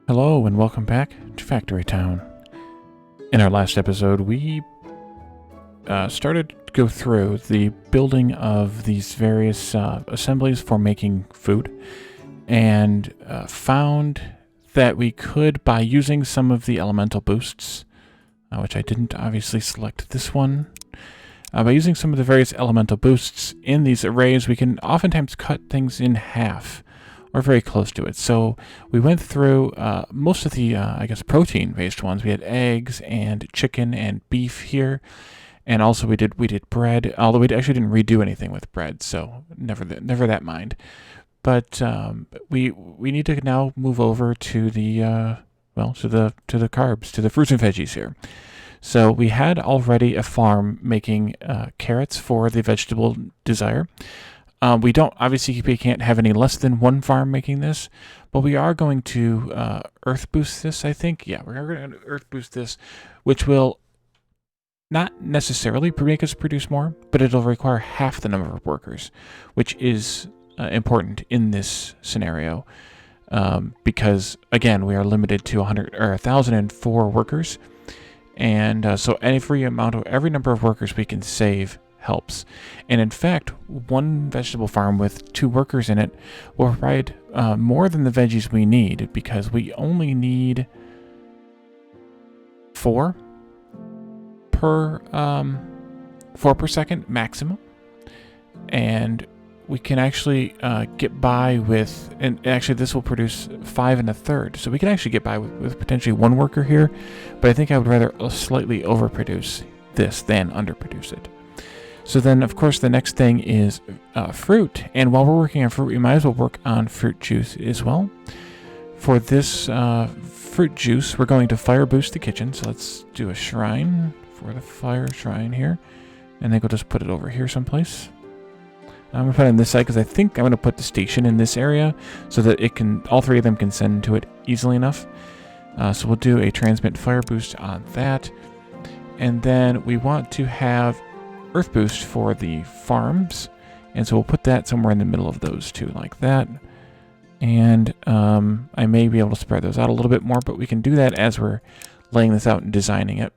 Hello and welcome back to Factory Town. In our last episode, we started to go through the building of these various assemblies for making food, and found that we could, by using some of the elemental boosts, which I didn't obviously select this one, by using some of the various elemental boosts in these arrays, we can oftentimes cut things in half, or very close to it. So we went through most of the, I guess, protein-based ones. We had eggs and chicken and beef here, and also we did bread. Although we actually didn't redo anything with bread, so never that mind. But we need to now move over to the to the carbs, to the fruits and veggies here. So we had already a farm making carrots for the vegetable desire. We can't have any less than one farm making this, but we are going to earth boost this, I think. Yeah, we're going to earth boost this, which will not necessarily make us produce more, but it'll require half the number of workers, which is important in this scenario, because, again, we are limited to 1,004 workers, and so every number of workers we can save helps. And in fact, one vegetable farm with 2 workers in it will provide more than the veggies we need, because we only need 4 per second maximum, and we can actually get by with, and actually this will produce 5 1/3, so we can actually get by with potentially 1 worker here, but I think I would rather slightly overproduce this than underproduce it. So then, of course, the next thing is fruit. And while we're working on fruit, we might as well work on fruit juice as well. For this fruit juice, we're going to fire boost the kitchen. So let's do a shrine for the fire shrine here. And then we'll just put it over here someplace. I'm going to put it on this side because I think I'm going to put the station in this area so that all 3 of them can send to it easily enough. So we'll do a transmit fire boost on that. And then we want to have earth boost for the farms, and so we'll put that somewhere in the middle of those 2, like that. And I may be able to spread those out a little bit more, but we can do that as we're laying this out and designing it.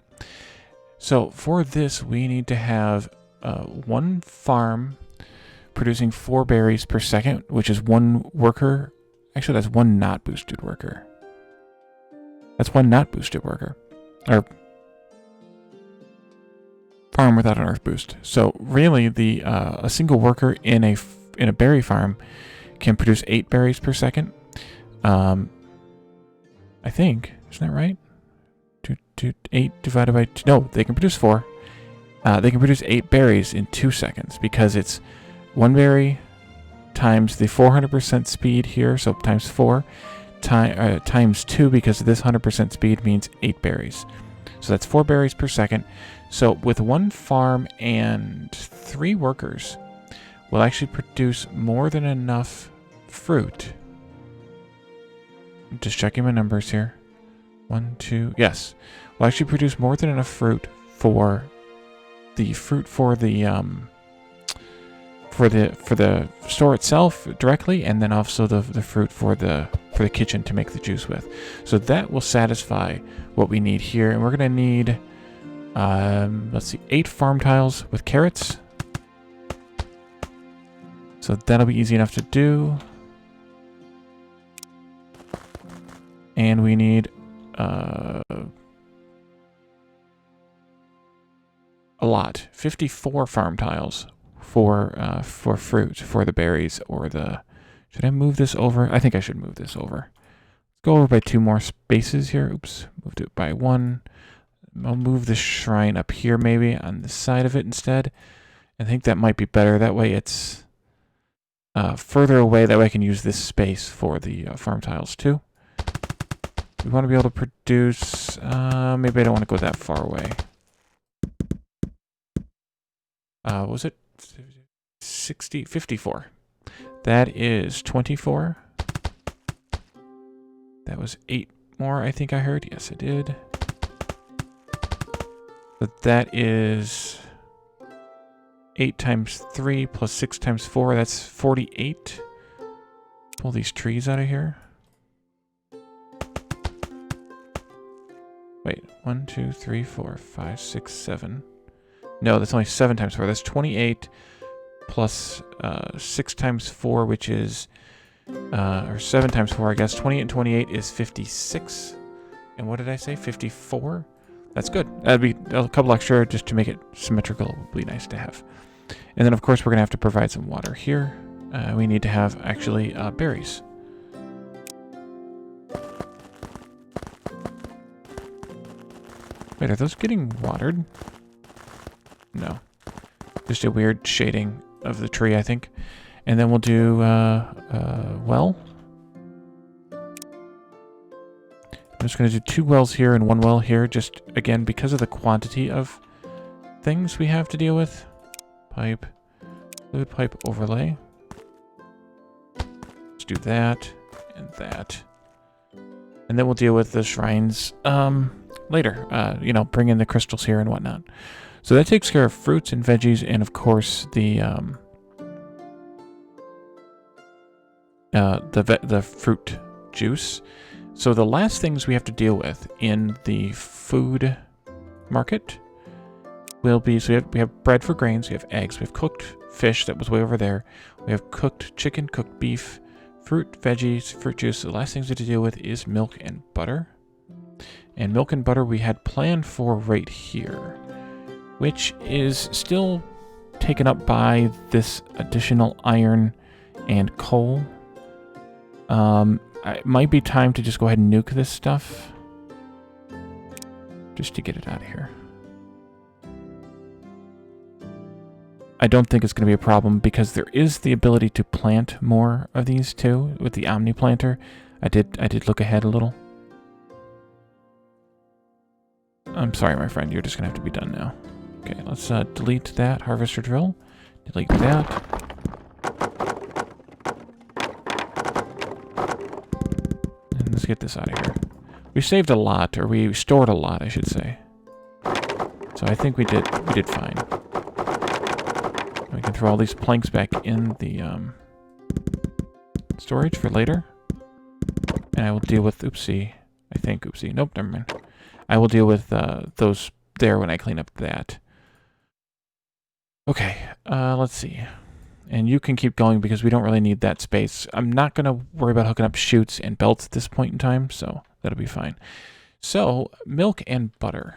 So for this, we need to have 1 farm producing 4 berries per second, which is 1 worker. Actually, that's 1 not boosted worker. That's 1 not boosted worker, or farm without an earth boost. So really, a single worker in a berry farm can produce 8 berries per second. I think, isn't that right? 8 divided by 2. No, they can produce 4. They can produce 8 berries in 2 seconds, because it's 1 berry times the 400% speed here, so times 4 times 2, because this 100% speed means 8 berries. So that's 4 berries per second. So with 1 farm and 3 workers, we'll actually produce more than enough fruit. I'm just checking my numbers here. 1, 2, yes. We'll actually produce more than enough fruit for the store itself directly, and then also the fruit for the kitchen to make the juice with. So that will satisfy what we need here, and we're gonna need 8 farm tiles with carrots. So that'll be easy enough to do. And we need a lot, 54 farm tiles for fruit, for the berries, or the... Should I move this over? I think I should move this over. Let's go over by 2 more spaces here. Oops, moved it by 1. I'll move the shrine up here, maybe on the side of it instead. I think that might be better. That way it's further away. That way I can use this space for the farm tiles too. We want to be able to produce... maybe I don't want to go that far away. What was it? 54. That is 24. That was 8 more, I think I heard. Yes, I did. But that is 8 times 3 plus 6 times 4. That's 48. Pull these trees out of here. Wait, 1, 2, 3, 4, 5, 6, 7. No, that's only 7 times 4. That's 28 plus 6 times 4, which is, or 7 times 4, I guess. 28 and 28 is 56. And what did I say? 54? That's good. That'd be a couple extra just to make it symmetrical. Would be nice to have. And then, of course, we're going to have to provide some water here. We need to have, actually, berries. Wait, are those getting watered? No. Just a weird shading of the tree, I think. And then we'll do, well. I'm just going to do 2 wells here and 1 well here, just, again, because of the quantity of things we have to deal with. Pipe. Fluid pipe overlay. Let's do that and that. And then we'll deal with the shrines, later, you know, bring in the crystals here and whatnot. So that takes care of fruits and veggies and, of course, the fruit juice. So the last things we have to deal with in the food market will be, so we have bread for grains, we have eggs, we have cooked fish that was way over there, we have cooked chicken, cooked beef, fruit, veggies, fruit juice. The last things we have to deal with is milk and butter. And milk and butter we had planned for right here, which is still taken up by this additional iron and coal. It might be time to just go ahead and nuke this stuff, just to get it out of here. I don't think it's going to be a problem because there is the ability to plant more of these too with the Omni Planter. I did look ahead a little. I'm sorry, my friend. You're just going to have to be done now. Okay, let's delete that harvester drill. Delete that. And let's get this out of here. We saved a lot, or we stored a lot, I should say. So I think we did fine. We can throw all these planks back in the storage for later. And I will deal with, oopsie. I think, oopsie. Nope, never mind. I will deal with those there when I clean up that. Okay, let's see. And you can keep going because we don't really need that space. I'm not going to worry about hooking up chutes and belts at this point in time, so that'll be fine. So, milk and butter.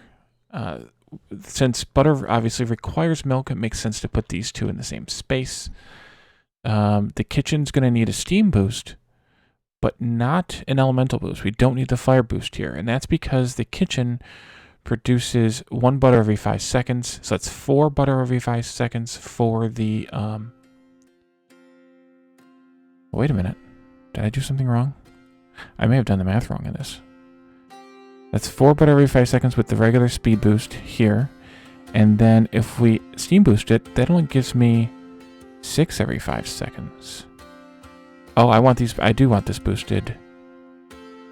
Since butter obviously requires milk, it makes sense to put these two in the same space. The kitchen's going to need a steam boost, but not an elemental boost. We don't need the fire boost here, and that's because the kitchen produces 1 butter every 5 seconds, so that's 4 butter every 5 seconds for the, wait a minute. Did I do something wrong? I may have done the math wrong in this. That's 4 butter every 5 seconds with the regular speed boost here, and then if we steam boost it, that only gives me 6 every 5 seconds. Oh, I do want this boosted.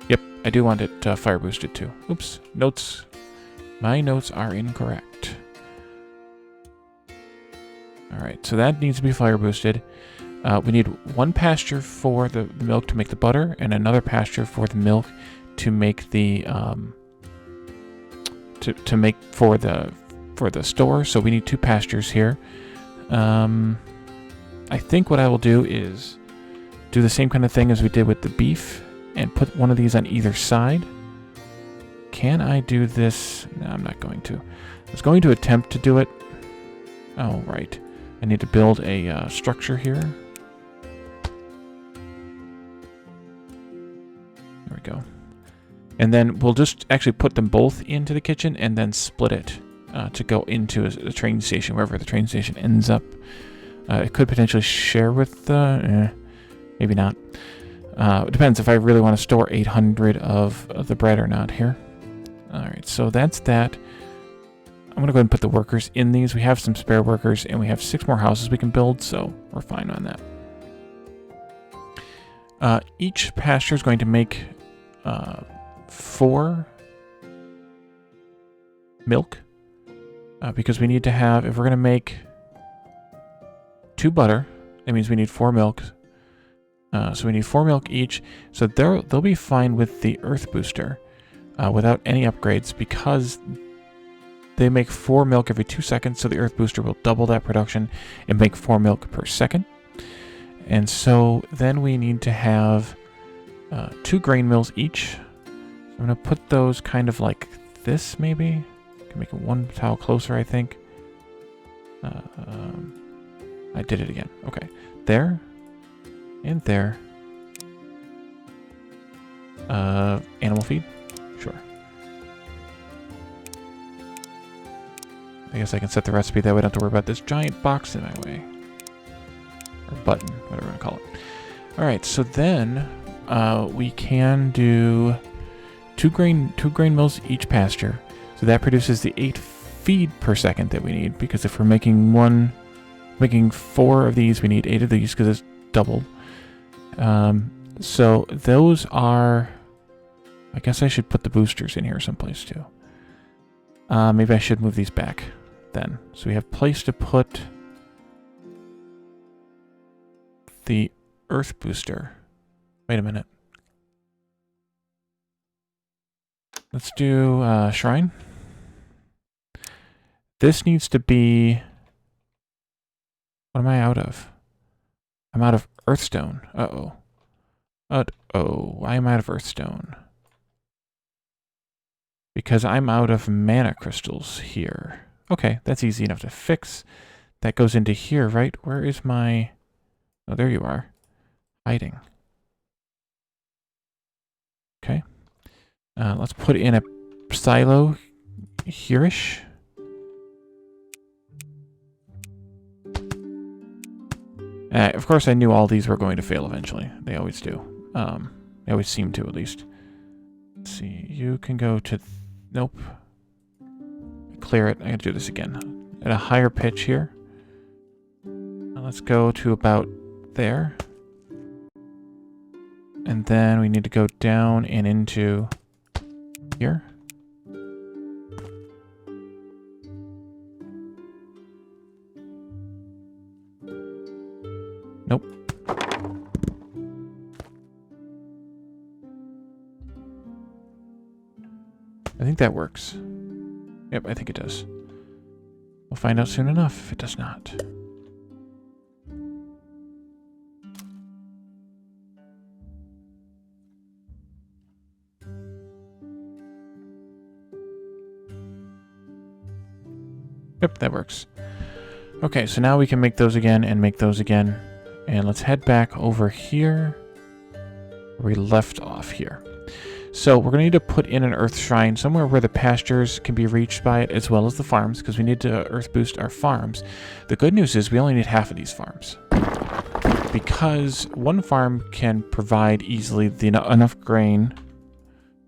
Yep, I do want it fire boosted too. Oops, notes. My notes are incorrect. Alright, so that needs to be fire boosted. We need 1 pasture for the milk to make the butter, and another pasture for the milk to make the to make for the store. So we need 2 pastures here. I think what I will do is do the same kind of thing as we did with the beef and put one of these on either side. Can I do this? No, I'm not going to. I was going to attempt to do it. Oh, right. I need to build a structure here. There we go. And then we'll just actually put them both into the kitchen and then split it to go into a train station, wherever the train station ends up. It could potentially share with... maybe not. It depends if I really want to store 800 of the bread or not here. Alright, so that's that. I'm going to go ahead and put the workers in these. We have some spare workers, and we have 6 more houses we can build, so we're fine on that. Each pasture is going to make 4 milk, because we need to have, if we're going to make 2 butter, that means we need 4 milk. So we need 4 milk each, so they'll be fine with the earth booster. without any upgrades because they make 4 milk every 2 seconds, so the Earth Booster will double that production and make 4 milk per second. And so then we need to have 2 grain mills each. I'm going to put those kind of like this, maybe. Can make it 1 tile closer, I think. I did it again. Okay. There. And there. Animal feed? Sure. I guess I can set the recipe that way. I don't have to worry about this giant box in my way. Or button, whatever you want to call it. Alright, so then we can do 2 grain mills each pasture. So that produces the 8 feed per second that we need, because if we're making 4 of these, we need 8 of these because it's doubled. So those are... I guess I should put the boosters in here someplace too. Maybe I should move these back then. So we have place to put the Earth Booster. Wait a minute. Let's do Shrine. This needs to be... What am I out of? I'm out of Earthstone. Uh-oh. Uh-oh. I am out of Earthstone. Because I'm out of mana crystals here. Okay, that's easy enough to fix. That goes into here, right? Where is my... Oh, there you are. Hiding. Okay. Let's put in a silo here-ish. Of course, I knew all these were going to fail eventually. They always do. They always seem to, at least. Let's see. You can go to... Nope. Clear it. I gotta do this again. At a higher pitch here. Now let's go to about there. And then we need to go down and into here. Nope. I think that works. Yep, I think it does. We'll find out soon enough if it does not. Yep, that works. Okay, so now we can make those again and make those again. And let's head back over here where we left off here. So we're going to need to put in an Earth Shrine somewhere where the pastures can be reached by it, as well as the farms, because we need to Earth boost our farms. The good news is we only need half of these farms, because one farm can provide easily enough grain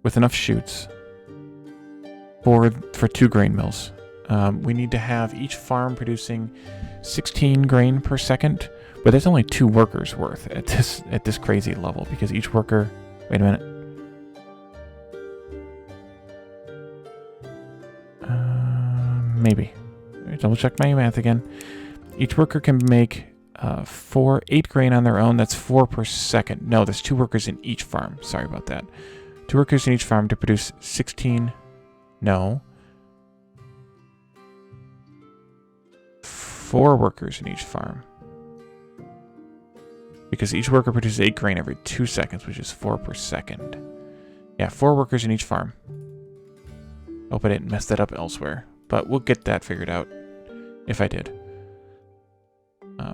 with enough shoots for 2 grain mills. We need to have each farm producing 16 grain per second, but there's only 2 workers worth at this crazy level, because each worker... Wait a minute. Maybe. Double check my math again. Each worker can make 8 grain on their own. That's 4 per second. No, there's 2 workers in each farm. Sorry about that. 2 workers in each farm to produce 16. No. 4 workers in each farm. Because each worker produces 8 grain every 2 seconds, which is 4 per second. Yeah, 4 workers in each farm. Hope I didn't mess that up elsewhere. But we'll get that figured out, if I did.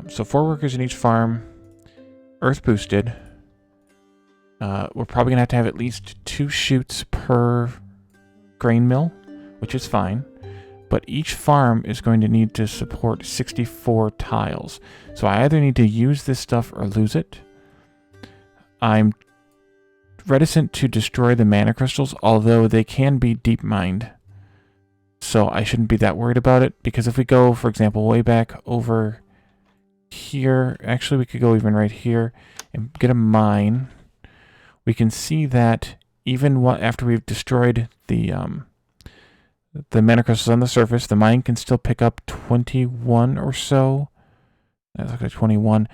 So 4 workers in each farm, Earth boosted. We're probably going to have at least 2 shoots per grain mill, which is fine. But each farm is going to need to support 64 tiles. So I either need to use this stuff or lose it. I'm reticent to destroy the mana crystals, although they can be deep mined. So I shouldn't be that worried about it, because if we go, for example, way back over here, actually we could go even right here and get a mine. We can see that even after we've destroyed the mana crystals on the surface, the mine can still pick up 21 or so. That looks like 21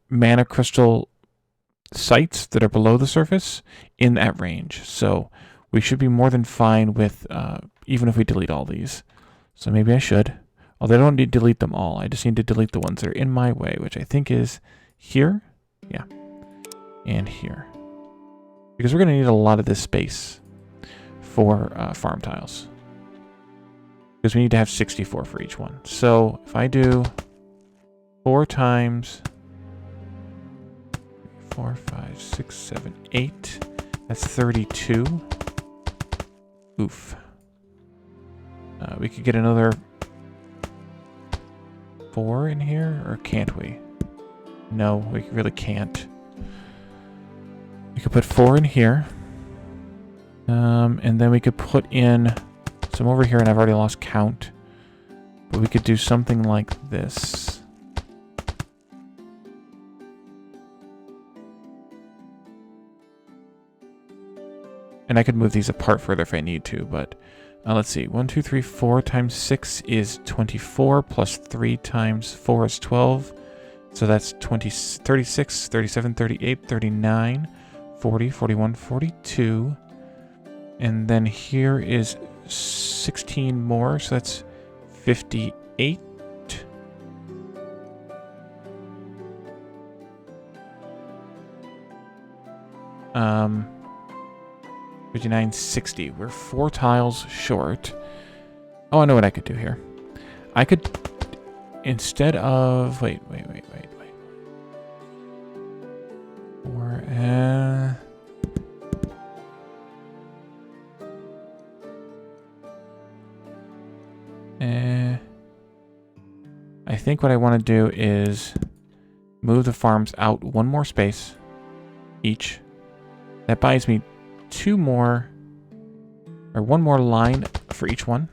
mana crystal sites that are below the surface in that range. So we should be more than fine with, even if we delete all these. So maybe I should. Although I don't need to delete them all. I just need to delete the ones that are in my way, which I think is here. Yeah. And here. Because we're going to need a lot of this space for farm tiles. Because we need to have 64 for each one. So if I do 4 times 4, 5, 6, 7, 8, that's 32. Oof. We could get another 4 in here, or can't we? No, we really can't. We could put 4 in here. And then we could put in some over here, and I've already lost count. But we could do something like this. And I could move these apart further if I need to, but let's see. 1, 2, 3, 4 times 6 is 24, plus 3 times 4 is 12. So that's 36, 37, 38, 39, 40, 41, 42. And then here is 16 more, so that's 58. 59, 60. We're 4 tiles short. Oh, I know what I could do here. I could, instead of, wait. 4, I think what I want to do is move the farms out 1 more space each. That buys me 2 more, or 1 more line for each one.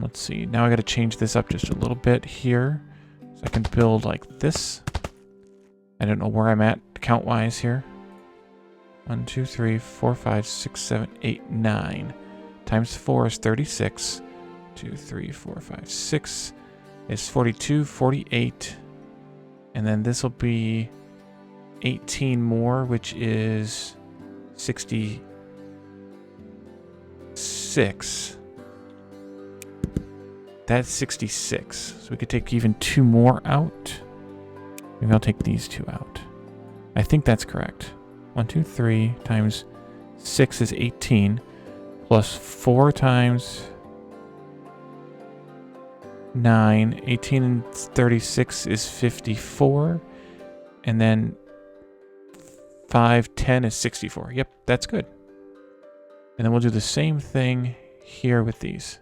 Let's see. Now I got to change this up just a little bit here, so I can build like this. I don't know where I'm at count-wise here. 1, 2, 3, 4, 5, 6, 7, 8, 9. Times 4 is 36. 2, 3, 4, 5, 6 is 42, 48. And then this will be 18 more, which is 66. That's 66. So we could take even 2 more out. Maybe I'll take these 2 out. I think that's correct. 1, 2, 3 times 6 is 18. Plus 4 times 9. 18 and 36 is 54. And then 5, 10 is 64. Yep, that's good. And then we'll do the same thing here with these.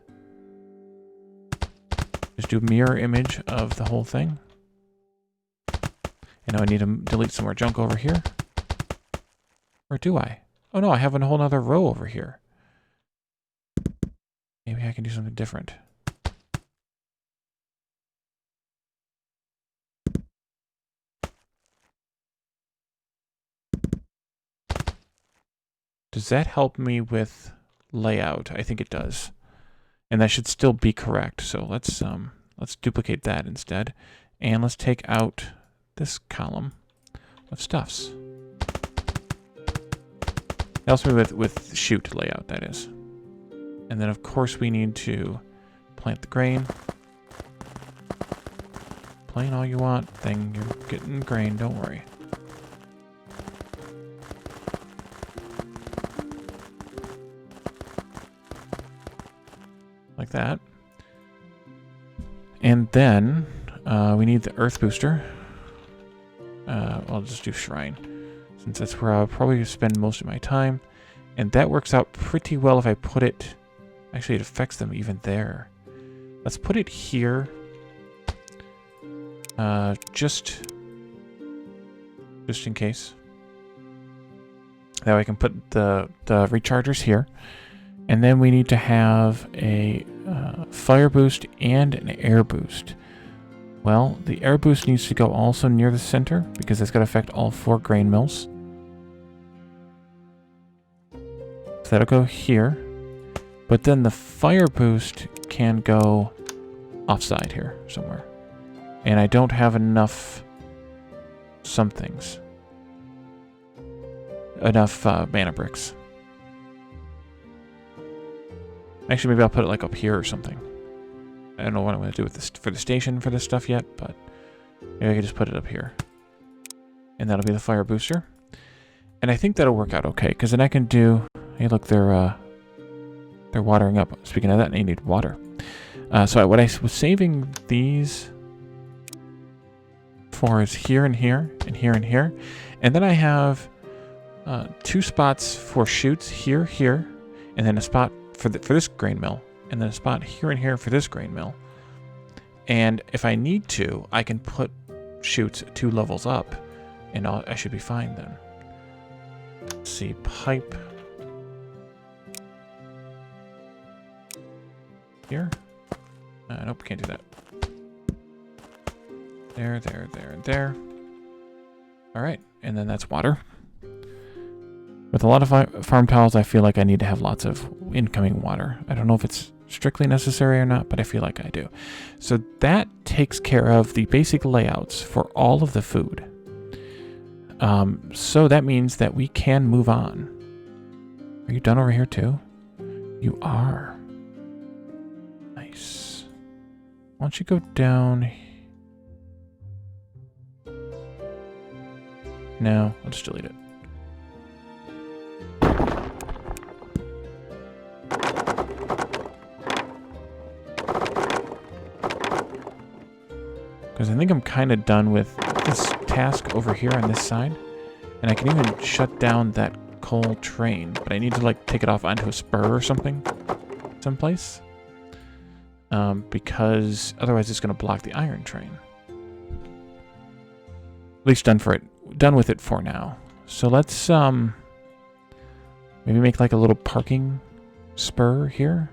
Just do a mirror image of the whole thing. And now I need to delete some more junk over here. Or do I? Oh no, I have a whole other row over here. Maybe I can do something different. Does that help me with layout? I think it does. And that should still be correct. So let's duplicate that instead. And let's take out this column of stuffs. It helps me with shoot layout, that is. And then of course we need to plant the grain. Plant all you want, thing. You're getting grain, don't worry. Like that. And then we need the earth booster. I'll just do shrine, since that's where I'll probably spend most of my time. And that works out pretty well if I put it... Actually, it affects them even there. Let's put it here. Just in case. That way I can put the rechargers here. And then we need to have a fire boost and an air boost. Well, the air boost needs to go also near the center, because it's going to affect all 4 grain mills. So that'll go here. But then the fire boost can go offside here somewhere. And I don't have enough somethings. enough mana bricks. Actually, maybe I'll put it like up here or something. I don't know what I'm going to do with this for the station for this stuff yet, but maybe I can just put it up here. And that'll be the fire booster. And I think that'll work out okay, because then I can do... Hey, look, they're watering up. Speaking of that, they need water. So what I was saving these for is here and here, and here and here. And then I have 2 spots for chutes here, here, and then a spot for this grain mill, and then a spot here and here for this grain mill. And if I need to, I can put chutes 2 levels up, and I should be fine then. Let's see, pipe here. Nope, can't do that. There, there, there, and there. All right, and then that's water. With a lot of farm tiles, I feel like I need to have lots of incoming water. I don't know if it's strictly necessary or not, but I feel like I do. So that takes care of the basic layouts for all of the food. So that means that we can move on. Are you done over here too? You are. Nice. Why don't you go down? No, I'll just delete it. Because I think I'm kind of done with this task over here on this side. And I can even shut down that coal train. But I need to, like, take it off onto a spur or something. Someplace. Because otherwise it's going to block the iron train. At least done with it for now. So let's, maybe make, like, a little parking spur here.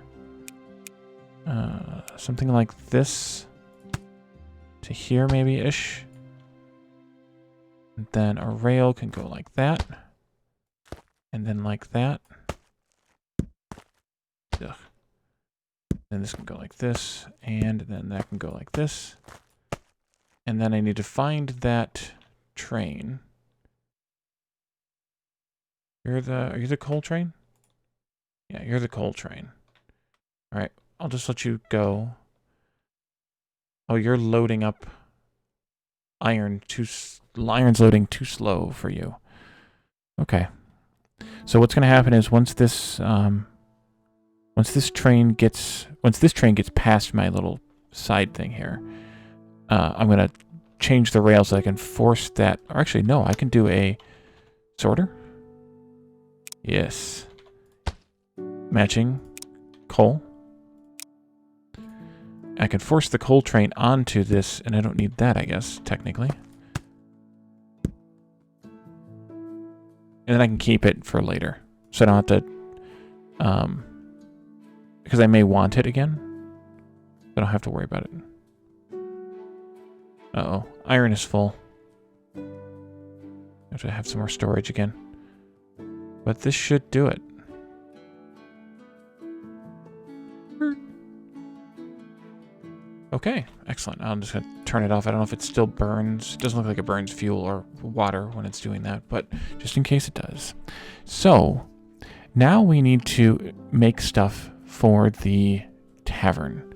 Something like this. To here, maybe-ish. And then a rail can go like that. And then like that. Ugh. Then this can go like this. And then that can go like this. And then I need to find that train. Are you the coal train? Yeah, you're the coal train. Alright, I'll just let you go. Oh, you're loading up iron. Iron's loading too slow for you. Okay. So what's going to happen is once this train gets past my little side thing here, I'm going to change the rail so I can force that. Or actually, no, I can do a sorter. Yes. Matching coal. I can force the coal train onto this, and I don't need that, I guess, technically. And then I can keep it for later. So I don't have to, because I may want it again. I don't have to worry about it. Uh-oh, iron is full. I have to have some more storage again. But this should do it. Okay, excellent. I'm just going to turn it off. I don't know if it still burns. It doesn't look like it burns fuel or water when it's doing that, but just in case it does. So, now we need to make stuff for the tavern.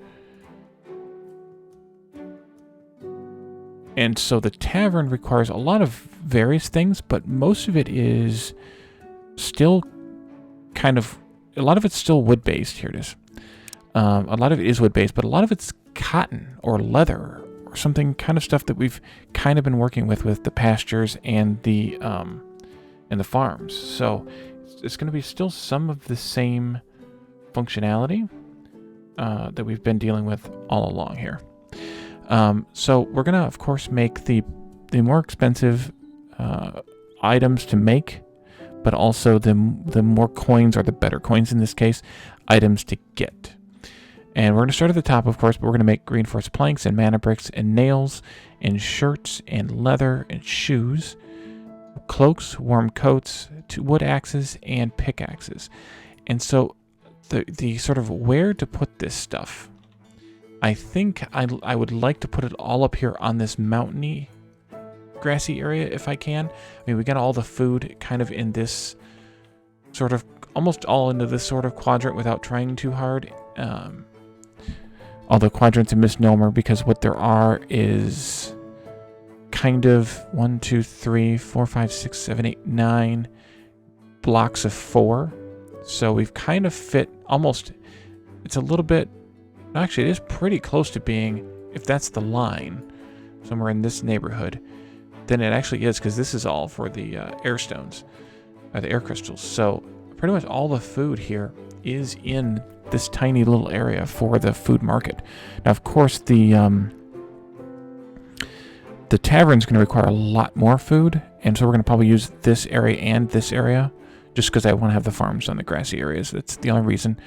And so the tavern requires a lot of various things, but most of it is still kind of... A lot of it's still wood-based. Here it is. A lot of it is wood-based, but a lot of it's cotton or leather or something kind of stuff that we've kind of been working with the pastures and the farms. So it's going to be still some of the same functionality that we've been dealing with all along here. So we're going to, of course, make the more expensive items to make, but also the more coins, or the better coins in this case, items to get. And we're going to start at the top, of course, but we're going to make reinforced planks and mana bricks and nails and shirts and leather and shoes, cloaks, warm coats, wood axes, and pickaxes. And so the sort of where to put this stuff, I think I would like to put it all up here on this mountainy grassy area if I can. I mean, we got all the food kind of in this sort of, almost all into this sort of quadrant without trying too hard. Although quadrant's a misnomer because what there are is kind of 1, 2, 3, 4, 5, 6, 7, 8, 9 blocks of 4. So we've kind of fit almost, it's a little bit, actually it is pretty close to being, if that's the line, somewhere in this neighborhood, then it actually is, because this is all for the air stones, or the air crystals. So pretty much all the food here is in this tiny little area for the food market. Now, of course, the tavern's going to require a lot more food, and so we're going to probably use this area and this area, just because I want to have the farms on the grassy areas. That's the only reason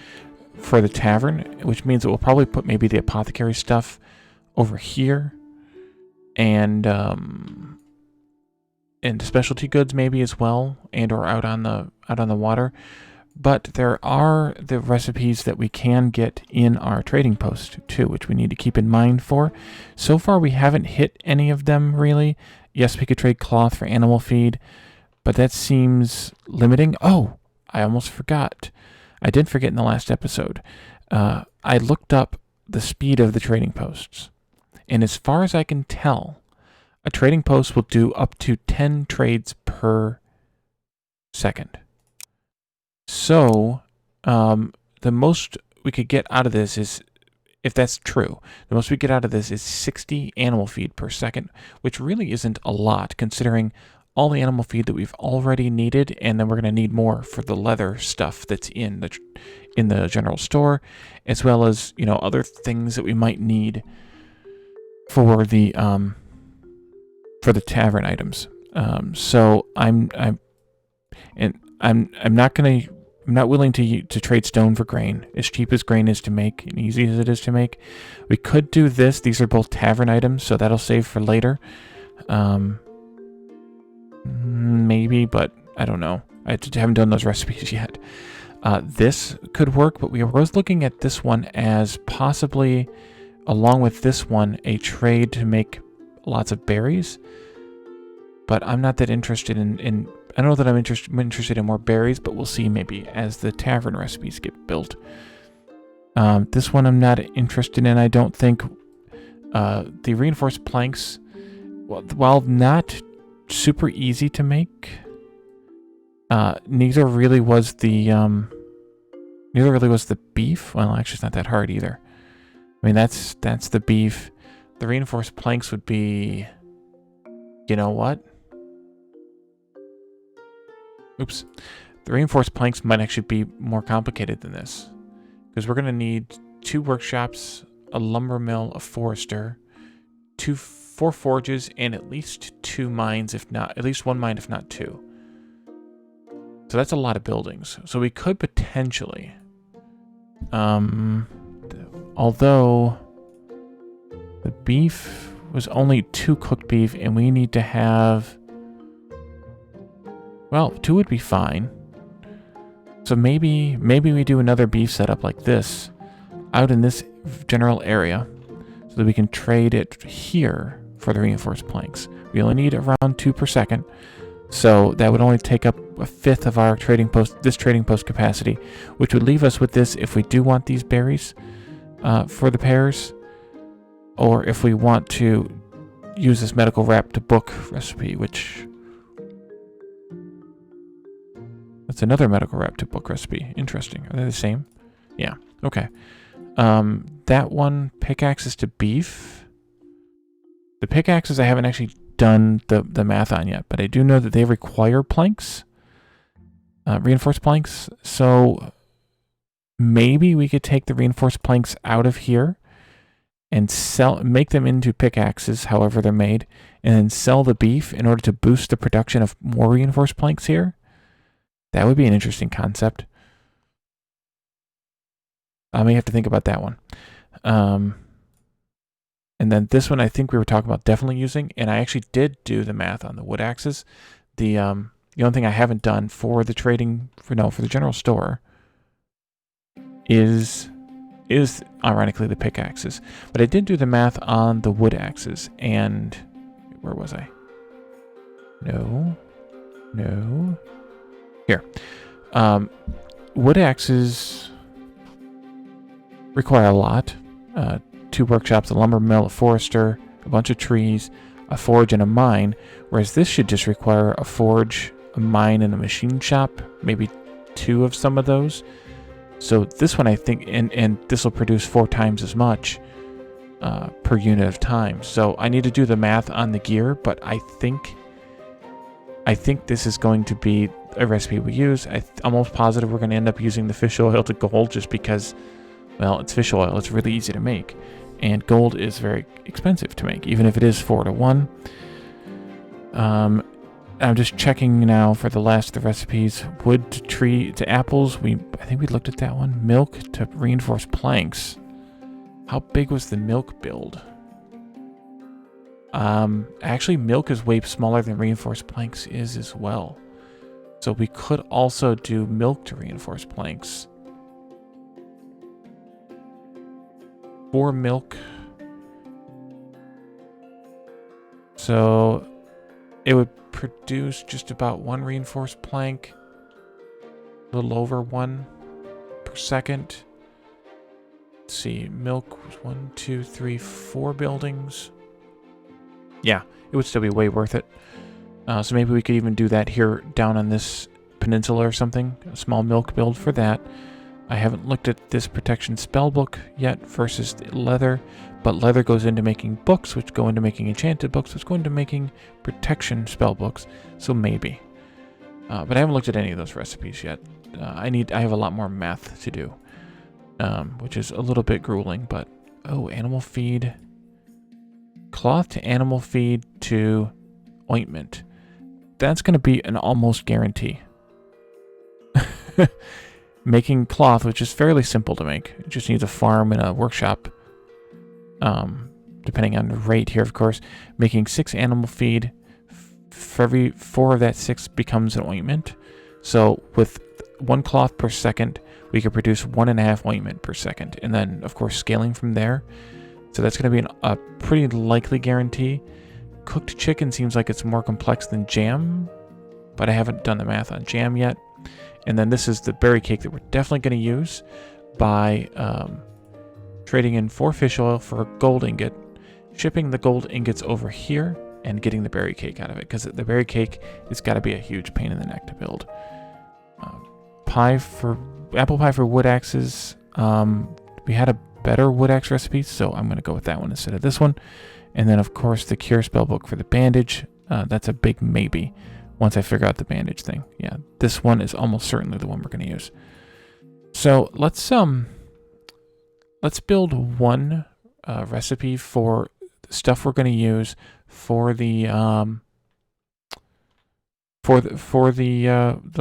for the tavern, which means that we'll probably put maybe the apothecary stuff over here, and specialty goods maybe as well, and or out on the water. But there are the recipes that we can get in our trading post too, which we need to keep in mind for. So far we haven't hit any of them really. Yes, we could trade cloth for animal feed, but that seems limiting. Oh, I almost forgot. I did forget in the last episode. I looked up the speed of the trading posts, and as far as I can tell, a trading post will do up to 10 trades per second. So, the most we could get out of this is, if that's true, the most we get out of this is 60 animal feed per second, which really isn't a lot considering all the animal feed that we've already needed, and then we're going to need more for the leather stuff that's in the general store, as well as, you know, other things that we might need for the tavern items. So I'm not willing to trade stone for grain, as cheap as grain is to make and easy as it is to make. We could do this. These are both tavern items, so that'll save for later. Maybe, but I don't know. I haven't done those recipes yet. This could work, but we were looking at this one as possibly, along with this one, a trade to make lots of berries. But I'm not that interested in I don't know that I'm interested in more berries, but we'll see maybe as the tavern recipes get built. This one I'm not interested in. I don't think the reinforced planks, while not super easy to make, neither really was the beef. Well, actually, it's not that hard either. I mean, that's the beef. The reinforced planks would be, you know what? Oops. The reinforced planks might actually be more complicated than this, because we're going to need 2 workshops, a lumber mill, a forester, 4 forges, and at least 2 mines, if not, at least 1 mine, if not 2. So that's a lot of buildings. So we could potentially, although the beef was only 2 cooked beef, and we need to have, well, 2 would be fine. So maybe we do another beef setup like this out in this general area so that we can trade it here for the reinforced planks. We only need around 2 per second. So that would only take up 1/5 of our trading post capacity, which would leave us with this if we do want these berries for the pears, or if we want to use this medical wrap to book recipe, which, that's another medical wrap to book recipe. Interesting. Are they the same? Yeah. Okay. That one, pickaxes to beef. The pickaxes I haven't actually done the math on yet, but I do know that they require planks, reinforced planks. So maybe we could take the reinforced planks out of here and make them into pickaxes, however they're made, and then sell the beef in order to boost the production of more reinforced planks here. That would be an interesting concept. I may have to think about that one. And then this one I think we were talking about definitely using, and I actually did do the math on the wood axes. The only thing I haven't done for the trading, for the general store is ironically the pickaxes. But I did do the math on the wood axes, and where was I? No. No. Here. Wood axes require a lot. 2 workshops, a lumber mill, a forester, a bunch of trees, a forge, and a mine, whereas this should just require a forge, a mine, and a machine shop, maybe 2 of some of those. So this one, I think, and this will produce 4 times as much per unit of time. So I need to do the math on the gear, but I think this is going to be a recipe we use. I'm almost positive we're going to end up using the fish oil to gold just because, well, it's fish oil. It's really easy to make. And gold is very expensive to make, even if it is 4 to 1. I'm just checking now for the last of the recipes. Wood to tree to apples. I think we looked at that one. Milk to reinforced planks. How big was the milk build? Actually, milk is way smaller than reinforced planks is as well. So we could also do milk to reinforced planks. 4 milk. So it would produce just about 1 reinforced plank. A little over 1 per second. Let's see, milk was 1, 2, 3, 4 buildings. Yeah, it would still be way worth it. So maybe we could even do that here down on this peninsula or something. A small milk build for that. I haven't looked at this protection spellbook yet versus leather, but leather goes into making books, which go into making enchanted books, which go into making protection spellbooks. So maybe. But I haven't looked at any of those recipes yet. I have a lot more math to do, which is a little bit grueling, but oh, animal feed. Cloth to animal feed to ointment. That's going to be an almost guarantee. Making cloth, which is fairly simple to make. It just needs a farm and a workshop. Depending on the rate here, of course. Making 6 animal feed. For every 4 of that 6 becomes an ointment. So with 1 cloth per second, we could produce 1.5 ointment per second. And then, of course, scaling from there. So that's going to be a pretty likely guarantee. Cooked chicken seems like it's more complex than jam, but I haven't done the math on jam yet. And then this is the berry cake that we're definitely going to use by trading in 4 fish oil for a gold ingot, shipping the gold ingots over here, and getting the berry cake out of it, because the berry cake has got to be a huge pain in the neck to build. Apple pie for wood axes. We had a better wood axe recipe, so I'm going to go with that one instead of this one. And then, of course, the cure spellbook for the bandage. That's a big maybe once I figure out the bandage thing. Yeah, this one is almost certainly the one we're going to use. So let's build one recipe for the stuff we're going to use for the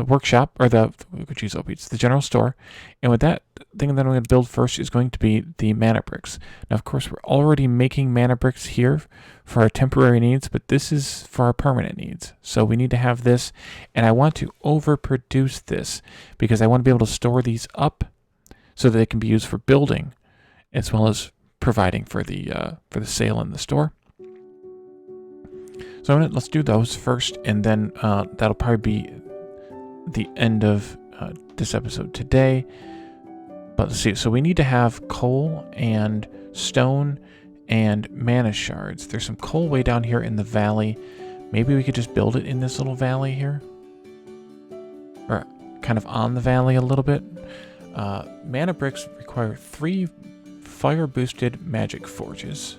workshop, or the general store. And with that thing that I'm going to build first is going to be the mana bricks. Now, of course, we're already making mana bricks here for our temporary needs, but this is for our permanent needs. So we need to have this, and I want to overproduce this because I want to be able to store these up so that they can be used for building as well as providing for the sale in the store. So let's do those first, and then that'll probably be the end of this episode today. But let's see. So we need to have coal and stone and mana shards. There's some coal way down here in the valley. Maybe we could just build it in this little valley here, or kind of on the valley a little bit. Mana bricks require 3 fire-boosted magic forges.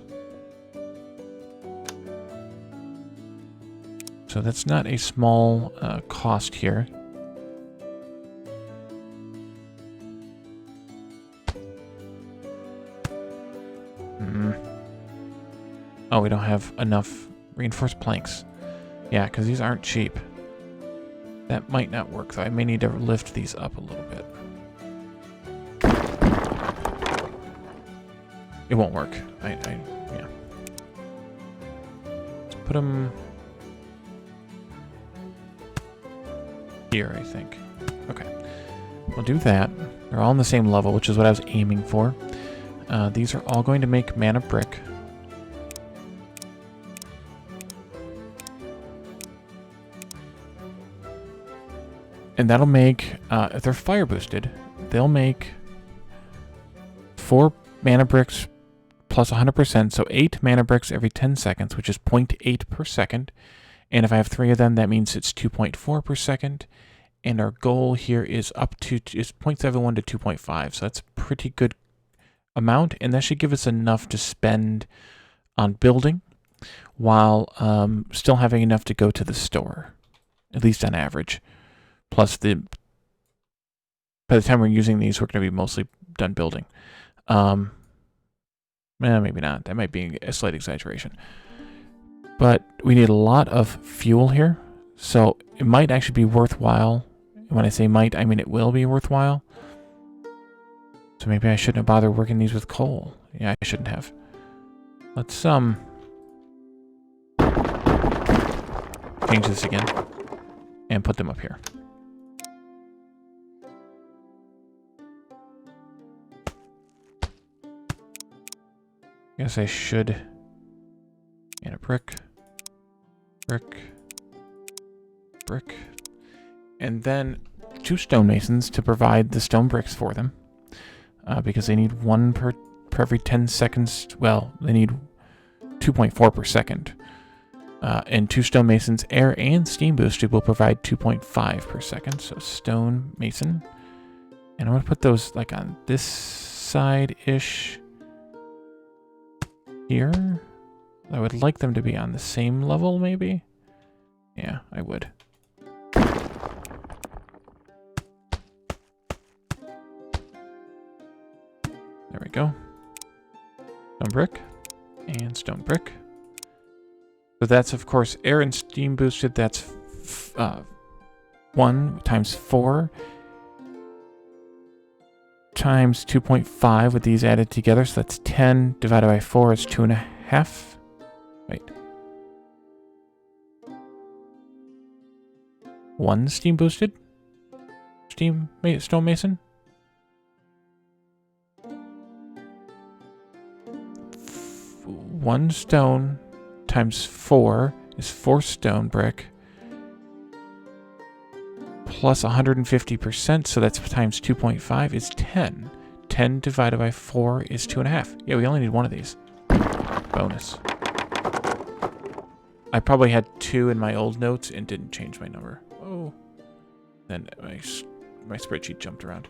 So that's not a small cost here. Oh, we don't have enough reinforced planks. Yeah, because these aren't cheap. That might not work, though. I may need to lift these up a little bit. It won't work. Yeah. Let's put them here, I think. Okay. We'll do that. They're all on the same level, which is what I was aiming for. These are all going to make mana brick. And that'll make, if they're fire boosted, they'll make 4 mana bricks plus 100%, so 8 mana bricks every 10 seconds, which is 0.8 per second. And if I have 3 of them, that means it's 2.4 per second. And our goal here is up to is 0.71 to 2.5, so that's a pretty good amount, and that should give us enough to spend on building while still having enough to go to the store, at least on average. Plus, by the time we're using these, we're going to be mostly done building. Maybe not. That might be a slight exaggeration. But we need a lot of fuel here, so it might actually be worthwhile. When I say might, I mean it will be worthwhile. So maybe I shouldn't have bothered working these with coal. Yeah, I shouldn't have. Let's change this again and put them up here. Guess I should. And a brick, brick, and then 2 stonemasons to provide the stone bricks for them, because they need 1 per every 10 seconds. Well, they need 2.4 per second. And 2 stonemasons, air and steam boosted, will provide 2.5 per second. So stonemason, and I'm gonna put those like on this side-ish here. I would like them to be on the same level, maybe. Yeah, I would. There we go. Stone brick and stone brick. So that's, of course, air and steam boosted. That's 1 times 4 times 2.5 with these added together. So that's 10 divided by 4 is 2.5. Wait. 1 steam boosted? Stonemason? 1 stone times 4 is 4 stone brick. Plus 150%, so that's times 2.5 is 10. 10 divided by 4 is 2.5. Yeah, we only need 1 of these. Bonus. I probably had 2 in my old notes and didn't change my number. Oh. Then my spreadsheet jumped around.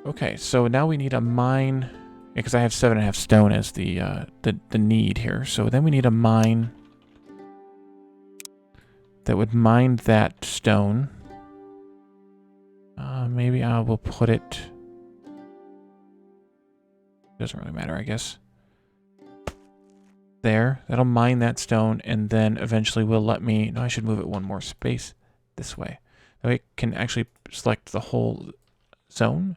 Okay, so now we need a mine, because I have 7.5 stone as the need here. So then we need a mine that would mine that stone. Maybe I will put it. Doesn't really matter, I guess. There, that'll mine that stone, and then eventually will let me. No, I should move it 1 more space this way. That way it can actually select the whole zone,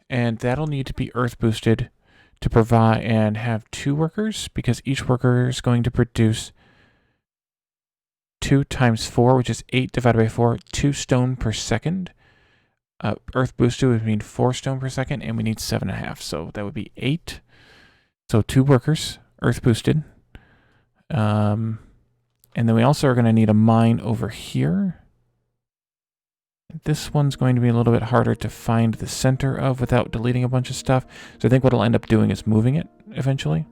and that'll need to be earth boosted to provide and have 2 workers, because each worker is going to produce 2 times 4, which is 8 divided by 4, 2 stone per second. Earth boosted would mean 4 stone per second, and we need 7.5, so that would be 8. So 2 workers, earth boosted. And then we also are going to need a mine over here. This one's going to be a little bit harder to find the center of without deleting a bunch of stuff. So I think what I'll end up doing is moving it eventually.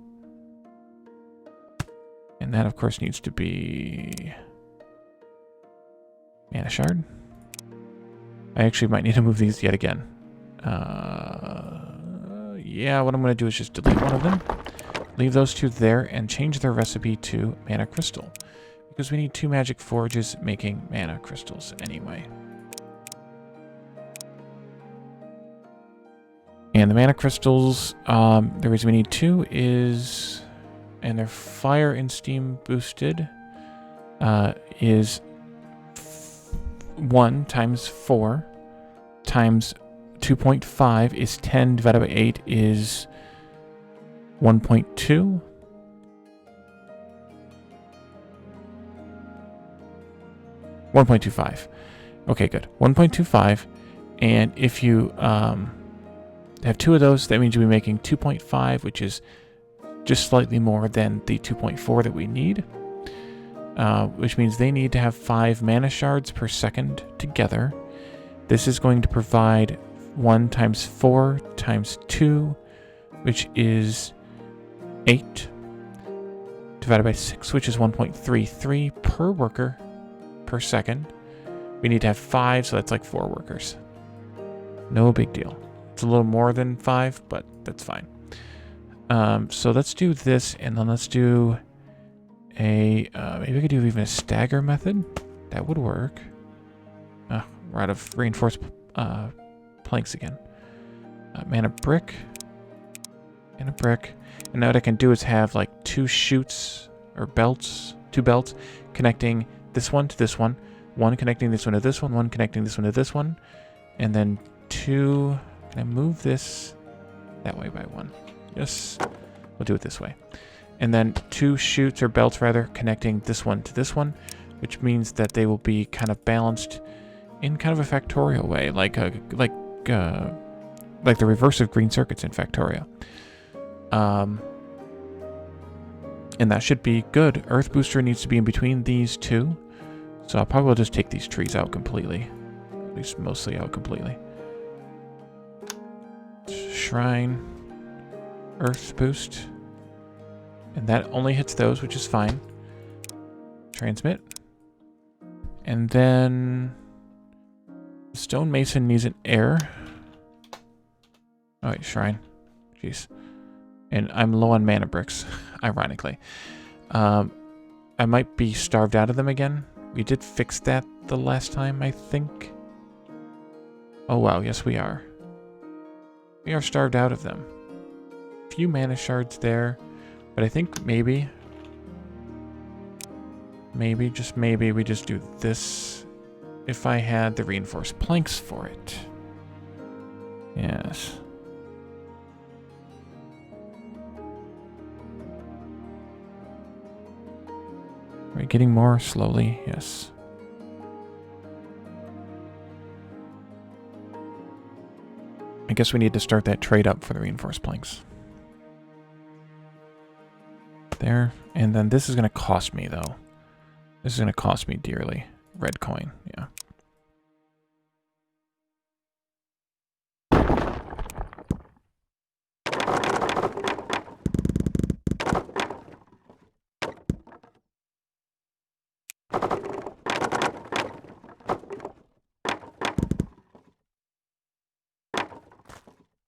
And that, of course, needs to be mana shard. I actually might need to move these yet again. Yeah, what I'm going to do is just delete one of them. Leave those 2 there and change their recipe to mana crystal. Because we need 2 magic forges making mana crystals anyway. And the mana crystals, the reason we need 2 is, and they're fire and steam boosted, is 1 times 4 times 2.5 is 10 divided by 8 is 1.2. $1.25. Okay, good. 1.25. And if you have 2 of those, that means you'll be making 2.5, which is just slightly more than the 2.4 that we need. which means they need to have 5 mana shards per second together. This is going to provide 1 times 4 times 2, which is 8, divided by 6, which is 1.33 per worker per second. We need to have 5, so that's like 4 workers. No big deal. It's a little more than 5, but that's fine. So let's do this, and then let's do a, maybe we could do even a stagger method. That would work. We're out of reinforced planks again. Mana brick. And a brick. And now what I can do is have like 2 chutes or belts, 2 belts connecting this one to this one. 1 connecting this one to this one, 1 connecting this one to this one. And then 2, can I move this that way by 1? Yes, we'll do it this way. And then 2 chutes or belts rather connecting this one to this one, which means that they will be kind of balanced in kind of a factorial way, like the reverse of green circuits in Factorio. And that should be good. Earth Booster needs to be in between these 2, so I'll probably just take these trees out completely, at least mostly out completely. Shrine, Earth Boost, and that only hits those, which is fine. Transmit, and then Stonemason needs an air. Oh wait, Shrine. Jeez. And I'm low on mana bricks, ironically. I might be starved out of them again. We did fix that the last time, I think. Oh wow, yes we are. We are starved out of them. Few mana shards there, but I think maybe, just maybe, we just do this if I had the reinforced planks for it. Yes. Are we getting more slowly? Yes. I guess we need to start that trade up for the reinforced planks. There. And then this is going to cost me, though. This is going to cost me dearly. Red coin, yeah.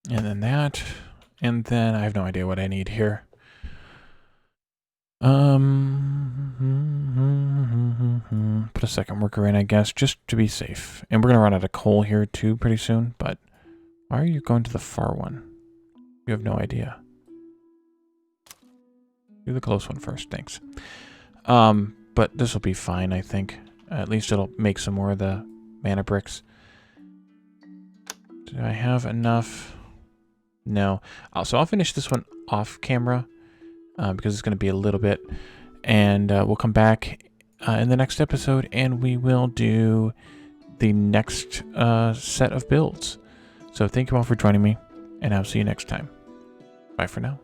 And then that, and then I have no idea what I need here. Put a second worker in, I guess, just to be safe. And we're gonna run out of coal here too pretty soon, but why are you going to the far one? You have no idea. Do the close one first, thanks. But this will be fine, I think. At least it'll make some more of the mana bricks. Do I have enough? No. So I'll finish this one off camera because it's going to be a little bit. And we'll come back in the next episode and we will do the next set of builds. So thank you all for joining me and I'll see you next time. Bye for now.